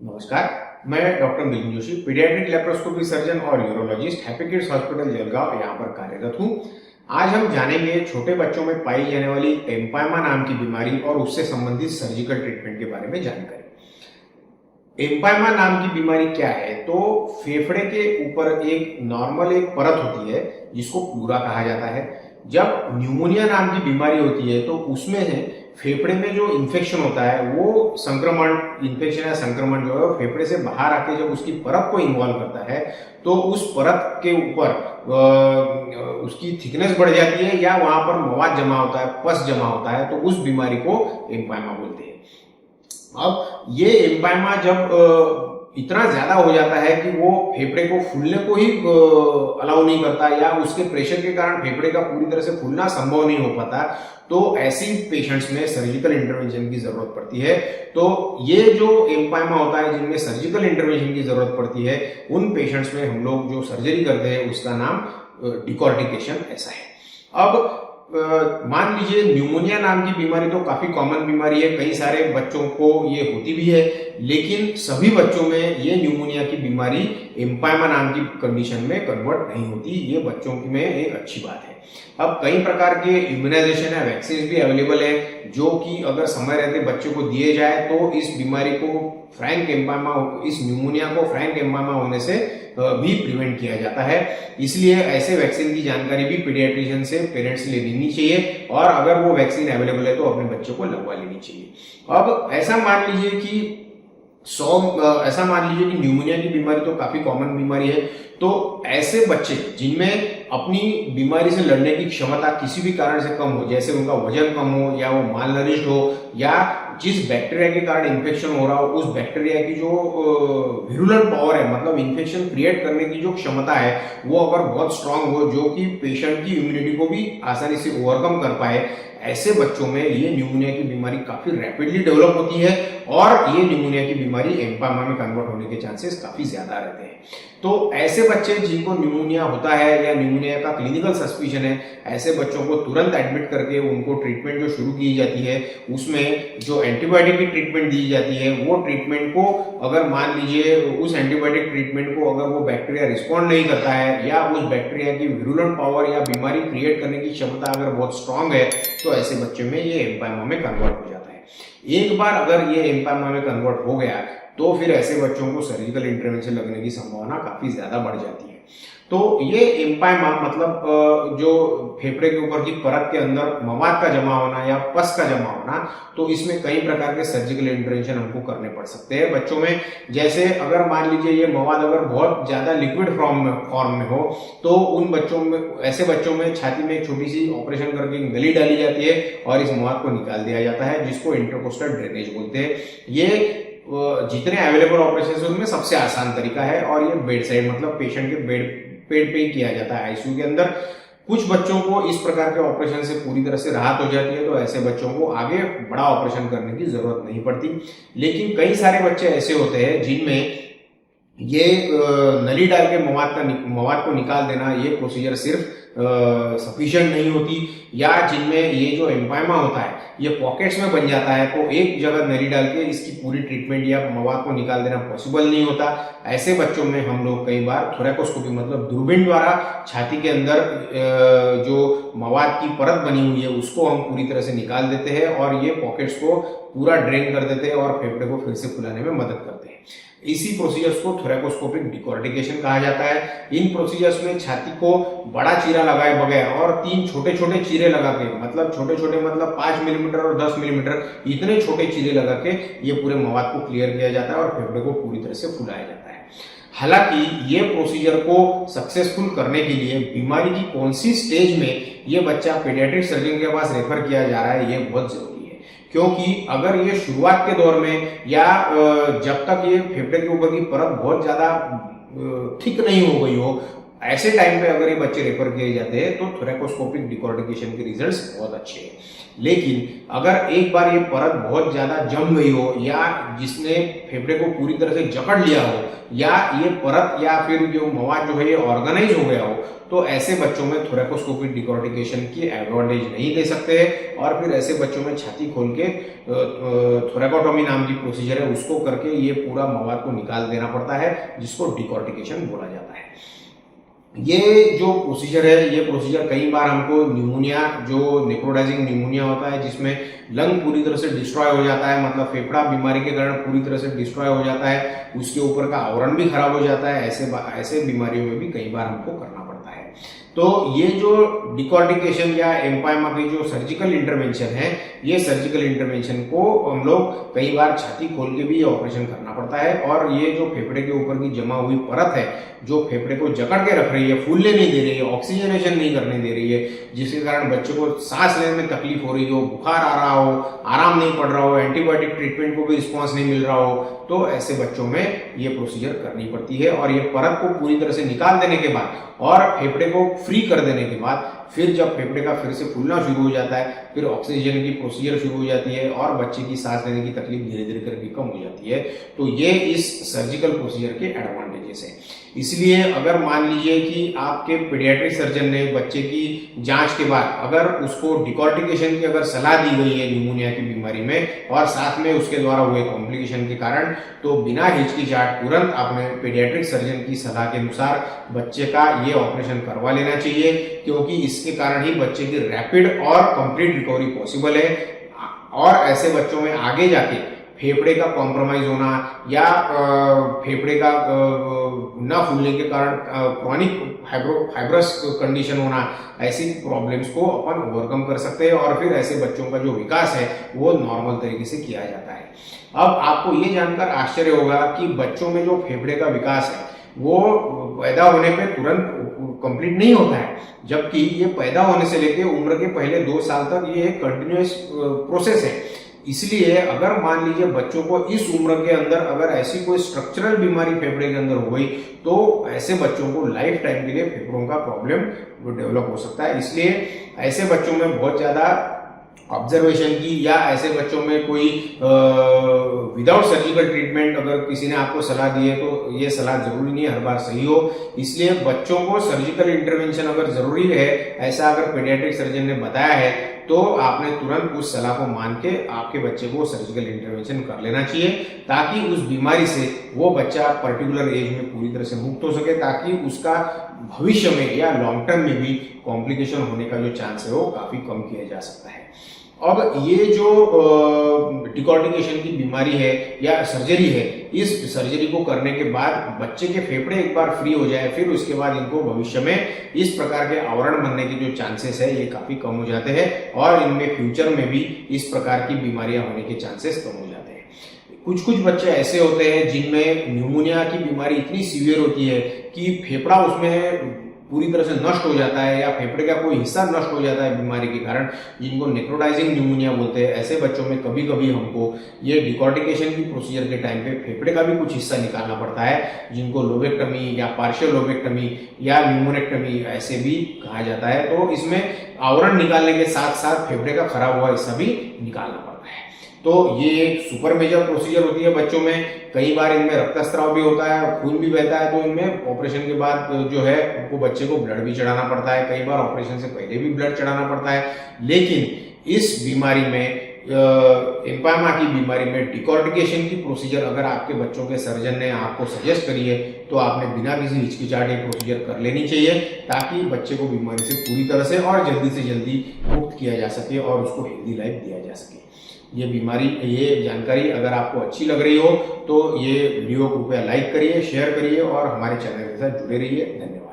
नमस्कार, मैं doctor Milind Joshi, paediatric laparoscopy surgeon और urologist happy kids hospital Jalgaon यहाँ पर कार्यरत हूँ। आज हम जानेंगे छोटे बच्चों में पाई जाने वाली एम्पायमा नाम की बीमारी और उससे संबंधित सर्जिकल ट्रीटमेंट के बारे में जानकारी। एम्पायमा नाम की बीमारी क्या है? तो फेफड़े के ऊपर एक नॉर्मल एक परत होती है जिसको प्लूरा कहा जाता है। जब न्यूमोनिया नाम की बीमारी होती है तो उसमें है फेफड़े में जो इन्फेक्शन होता है वो इन्फेक्शन या संक्रमण जो है वो फेफड़े से बाहर आके जब उसकी परत को इन्वॉल्व करता है तो उस परत के ऊपर उसकी थिकनेस बढ़ जाती है या वहां पर मवाद जमा होता है, पस जमा होता है, तो उस बीमारी को एम्पायमा बोलते हैं। अब ये एम्पायमा जब इतना ज्यादा हो जाता है कि वो फेफड़े को फूलने को ही अलाउ नहीं करता या उसके प्रेशर के कारण फेफड़े का पूरी तरह से फूलना संभव नहीं हो पाता, तो ऐसी पेशेंट्स में सर्जिकल इंटरवेंशन की जरूरत पड़ती है। तो ये जो एम्पायमा होता है जिनमें सर्जिकल इंटरवेंशन की जरूरत पड़ती है, उन पेशेंट्स में हम लोग जो सर्जरी करते हैं उसका नाम डिकॉर्टिकेशन ऐसा है। अब मान लीजिए न्यूमोनिया नाम की बीमारी तो काफी कॉमन बीमारी है, कई सारे बच्चों को ये होती भी है, लेकिन सभी बच्चों में ये न्यूमोनिया की बीमारी एम्पायमा नाम की कंडीशन में कन्वर्ट नहीं होती। ये बच्चों में एक अच्छी बात है। अब कई प्रकार के इम्यूनाइजेशन है, वैक्सीन भी अवेलेबल है जो कि अगर समय रहते बच्चों को दिए जाए तो इस बीमारी को इस न्यूमोनिया को फ्रैंक एम्पायमा होने से भी प्रिवेंट किया जाता है। इसलिए ऐसे वैक्सीन की जानकारी भी पीडियाट्रिशियन से पेरेंट्स ले लेनी चाहिए और अगर वो वैक्सीन अवेलेबल है तो अपने बच्चे को लगवा लेनी चाहिए। अब ऐसा मान लीजिए कि न्यूमोनिया की बीमारी तो काफी कॉमन बीमारी है, तो ऐसे बच्चे जिनमें अपनी बीमारी से लड़ने की क्षमता किसी भी कारण से कम हो, जैसे उनका वजन कम हो या वो मालनरिश्ड हो या जिस बैक्टीरिया के कारण इन्फेक्शन हो रहा हो उस बैक्टीरिया की जो विरुलेंट पावर है, मतलब इन्फेक्शन क्रिएट करने की जो क्षमता है वो अगर बहुत स्ट्रांग हो, जो कि पेशेंट की इम्यूनिटी को भी आसानी से ओवरकम कर पाए, ऐसे बच्चों में ये न्यूमोनिया की बीमारी काफी रैपिडली डेवलप होती है और ये न्यूमोनिया की बीमारी एम्पायमा में कन्वर्ट होने के चांसेस काफी ज्यादा रहते हैं। तो ऐसे बच्चे जिनको न्यूमोनिया होता है या न्यूमोनिया का क्लिनिकल सस्पिशन है, ऐसे बच्चों को तुरंत एडमिट करके उनको ट्रीटमेंट जो शुरू की जाती है उसमें जो एंटीबायोटिक की ट्रीटमेंट दी जाती है, वो ट्रीटमेंट को अगर मान लीजिए उस एंटीबायोटिक ट्रीटमेंट को अगर वो बैक्टीरिया रिस्पॉन्ड नहीं करता है या उस बैक्टीरिया की विरुलेंट पावर या बीमारी क्रिएट करने की क्षमता अगर बहुत स्ट्रांग है तो ऐसे बच्चे में ये एम्पायमा में कन्वर्ट हो जाता है। एक बार अगर ये एम्पायमा में कन्वर्ट हो गया तो फिर ऐसे बच्चों को सर्जिकल इंटरवेंशन लगने की संभावना काफी ज्यादा बढ़ जाती है। तो ये एम्पायमा मतलब जो फेफड़े के ऊपर की परत के अंदर मवाद का जमा होना या पस का जमा होना, तो इसमें कई प्रकार के सर्जिकल इंटरवेंशन हमको करने पड़ सकते हैं बच्चों में। जैसे अगर मान लीजिए ये मवाद अगर बहुत ज्यादा लिक्विड फॉर्म में हो तो उन बच्चों में, ऐसे बच्चों में छाती में एक छोटी सी ऑपरेशन करके नली डाली जाती है और इस मवाद को निकाल दिया जाता है, जिसको इंटरकोस्टल ड्रेनेज बोलते हैं। ये जितने अवेलेबल ऑपरेशन है उनमें सबसे आसान तरीका है और ये बेड साइड मतलब पेशेंट के पेट पे ही किया जाता है, आईसीयू के अंदर। कुछ बच्चों को इस प्रकार के ऑपरेशन से पूरी तरह से राहत हो जाती है, तो ऐसे बच्चों को आगे बड़ा ऑपरेशन करने की जरूरत नहीं पड़ती। लेकिन कई सारे बच्चे ऐसे होते हैं जिनमें ये नली डाल के मवाद को निकाल देना ये प्रोसीजर सिर्फ सफिशिएंट नहीं होती, या जिनमें ये जो एम्पायमा होता है ये पॉकेट्स में बन जाता है, तो एक जगह नली डाल के इसकी पूरी ट्रीटमेंट या मवाद को निकाल देना पॉसिबल नहीं होता। ऐसे बच्चों में हम लोग कई बार थोरैकोस्कोपी मतलब दूरबीन द्वारा छाती के अंदर जो मवाद की परत बनी हुई है उसको हम पूरी तरह से निकाल देते हैं और ये पॉकेट्स को पूरा ड्रेन कर देते हैं और फेफड़े को फिर से फुलाने में मदद करते हैं। इसी प्रोसीजर्स को थोरैकोस्कोपिक डिकॉर्टिकेशन कहा जाता है। इन प्रोसीजर्स में छाती को बड़ा चीरा लगाए बगैर और 3 छोटे छोटे चीरे लगा के, मतलब छोटे छोटे मतलब 5 मिलीमीटर और 10 मिलीमीटर इतने छोटे चीरे लगा के ये पूरे मवाद को क्लियर किया जाता है और फेफड़े को पूरी तरह से फुलाया जाता है। हालांकि ये प्रोसीजर को सक्सेसफुल करने के लिए बीमारी की कौन सी स्टेज में ये बच्चा पीडियाट्रिक सर्जन के पास रेफर किया जा रहा है ये बहुत जरूरी है, क्योंकि अगर ये शुरुआत के दौर में या जब तक ये फेफड़े के ऊपर की परत बहुत ज्यादा ठीक नहीं हो गई हो, ऐसे टाइम पे अगर ये बच्चे रेफर किए जाते हैं तो थोरैकोस्कोपिक डिकॉर्टिकेशन के रिजल्ट्स बहुत अच्छे हैं। लेकिन अगर एक बार ये परत बहुत ज्यादा जम गई हो या जिसने फेफड़े को पूरी तरह से जकड़ लिया हो या ये परत या फिर जो मवाद जो है ये ऑर्गेनाइज हो गया हो, तो ऐसे बच्चों में थोरैकोस्कोपिक डिकॉर्टिकेशन की एडवांटेज नहीं दे सकते और फिर ऐसे बच्चों में छाती खोल के थोरैकोटॉमी नाम की प्रोसीजर है उसको करके ये पूरा मवाद को निकाल देना पड़ता है, जिसको डिकॉर्टिकेशन बोला जाता है। ये जो प्रोसीजर है, ये प्रोसीजर कई बार हमको न्यूमोनिया, जो नेक्रोटाइजिंग न्यूमोनिया होता है जिसमें लंग पूरी तरह से डिस्ट्रॉय हो जाता है, मतलब फेफड़ा बीमारी के कारण पूरी तरह से डिस्ट्रॉय हो जाता है, उसके ऊपर का आवरण भी खराब हो जाता है, ऐसे बीमारियों में भी कई बार हमको करना पड़ता है। तो ये जो डिकॉर्टिकेशन या एम्पाइमा की जो सर्जिकल इंटरवेंशन है, ये सर्जिकल इंटरवेंशन को हम लोग कई बार छाती खोल के भी ऑपरेशन करना पड़ता है और ये जो फेफड़े के ऊपर की जमा हुई परत है जो फेफड़े को जकड़ के रख रही है, फूलने नहीं दे रही है, ऑक्सीजनेशन नहीं करने दे रही है, जिसके कारण बच्चे को सांस लेने में तकलीफ हो रही हो, बुखार आ रहा हो, आराम नहीं पड़ रहा हो, एंटीबायोटिक ट्रीटमेंट को भी रिस्पॉन्स नहीं मिल रहा हो, तो ऐसे बच्चों में ये प्रोसीजर करनी पड़ती है। और ये परत को पूरी तरह से निकाल देने के बाद और फेफड़े को फ्री कर देने के बाद फिर जब फेफड़े का फिर से फूलना शुरू हो जाता है, फिर ऑक्सीजन की प्रोसीजर शुरू हो जाती है और बच्चे की सांस लेने की तकलीफ धीरे धीरे करके कम हो जाती है। तो ये इस सर्जिकल प्रोसीजर के एडवांटेजेस है। इसलिए अगर मान लीजिए कि आपके पीडियाट्रिक सर्जन ने बच्चे की जांच के बाद अगर उसको डिकॉर्टिकेशन की अगर सलाह दी गई है न्यूमोनिया की बीमारी में और साथ में उसके द्वारा हुए कॉम्प्लिकेशन के कारण, तो बिना हिचकिचाहट तुरंत अपने पीडियाट्रिक सर्जन की सलाह के अनुसार बच्चे का ये ऑपरेशन करवा लेना चाहिए, क्योंकि इसके कारण ही बच्चे की रैपिड और कंप्लीट रिकवरी पॉसिबल है। और ऐसे बच्चों में आगे जाके फेफड़े का कॉम्प्रोमाइज होना या फेफड़े का न फूलने के कारण क्रॉनिक फाइब्रस कंडीशन होना, ऐसी प्रॉब्लम्स को अपन ओवरकम कर सकते हैं और फिर ऐसे बच्चों का जो विकास है वो नॉर्मल तरीके से किया जाता है। अब आपको ये जानकर आश्चर्य होगा कि बच्चों में जो फेफड़े का विकास है वो पैदा होने पे तुरंत कंप्लीट नहीं होता है, जबकि ये पैदा होने से लेके उम्र के पहले 2 साल तक ये कंटिन्यूअस प्रोसेस है। इसलिए अगर मान लीजिए बच्चों को इस उम्र के अंदर अगर ऐसी कोई स्ट्रक्चरल बीमारी फेफड़े के अंदर हो गई तो ऐसे बच्चों को लाइफ टाइम के लिए फेफड़ों का प्रॉब्लम डेवलप हो सकता है। इसलिए ऐसे बच्चों में बहुत ज्यादा ऑब्जर्वेशन की या ऐसे बच्चों में कोई विदाउट सर्जिकल ट्रीटमेंट अगर किसी ने आपको सलाह दी है तो ये सलाह जरूरी नहीं है हर बार सही हो। इसलिए बच्चों को सर्जिकल इंटरवेंशन अगर जरूरी है, ऐसा अगर पीडियाट्रिक सर्जन ने बताया है, तो आपने तुरंत उस सलाह को मान के आपके बच्चे को सर्जिकल इंटरवेंशन कर लेना चाहिए, ताकि उस बीमारी से वो बच्चा पर्टिकुलर एज में पूरी तरह से मुक्त हो सके, ताकि उसका भविष्य में या लॉन्ग टर्म में भी कॉम्प्लिकेशन होने का जो चांस है वो काफी कम किया जा सकता है। अब ये जो डिकॉर्टिकेशन की बीमारी है या सर्जरी है, इस सर्जरी को करने के बाद बच्चे के फेफड़े एक बार फ्री हो जाए, फिर उसके बाद इनको भविष्य में इस प्रकार के आवरण बनने के जो चांसेस है ये काफी कम हो जाते हैं और इनमें फ्यूचर में भी इस प्रकार की बीमारियां होने के चांसेस कम हो जाते हैं। कुछ बच्चे ऐसे होते हैं जिनमें न्यूमोनिया की बीमारी इतनी सीवियर होती है कि फेफड़ा उसमें पूरी तरह से नष्ट हो जाता है या फेफड़े का कोई हिस्सा नष्ट हो जाता है बीमारी के कारण, जिनको नेक्रोटाइजिंग न्यूमोनिया बोलते हैं। ऐसे बच्चों में कभी कभी हमको ये डिकॉर्टिकेशन की प्रोसीजर के टाइम पे फेफड़े का भी कुछ हिस्सा निकालना पड़ता है, जिनको लोबेक्टमी या पार्शियल लोबेक्टमी या न्यूमोनेक्टमी ऐसे भी कहा जाता है। तो इसमें आवरण निकालने के साथ साथ फेफड़े का खराब हुआ हिस्सा भी निकालना पड़ता है। तो ये एक सुपर मेजर प्रोसीजर होती है बच्चों में। कई बार इनमें रक्तस्राव भी होता है, खून भी बहता है, तो इनमें ऑपरेशन के बाद जो है उनको बच्चे को ब्लड भी चढ़ाना पड़ता है, कई बार ऑपरेशन से पहले भी ब्लड चढ़ाना पड़ता है। लेकिन इस बीमारी में एम्पायमा की बीमारी में डिकॉर्टिकेशन की प्रोसीजर अगर आपके बच्चों के सर्जन ने आपको सजेस्ट करी है तो आपने बिना किसी हिचकिचाहट ये प्रोसीजर कर लेनी चाहिए, ताकि बच्चे को बीमारी से पूरी तरह से और जल्दी से जल्दी मुक्त किया जा सके और उसको हेल्दी लाइफ दिया जा सके। ये जानकारी अगर आपको अच्छी लग रही हो तो ये वीडियो को कृपया लाइक करिए, शेयर करिए और हमारे चैनल के साथ जुड़े रहिए। धन्यवाद।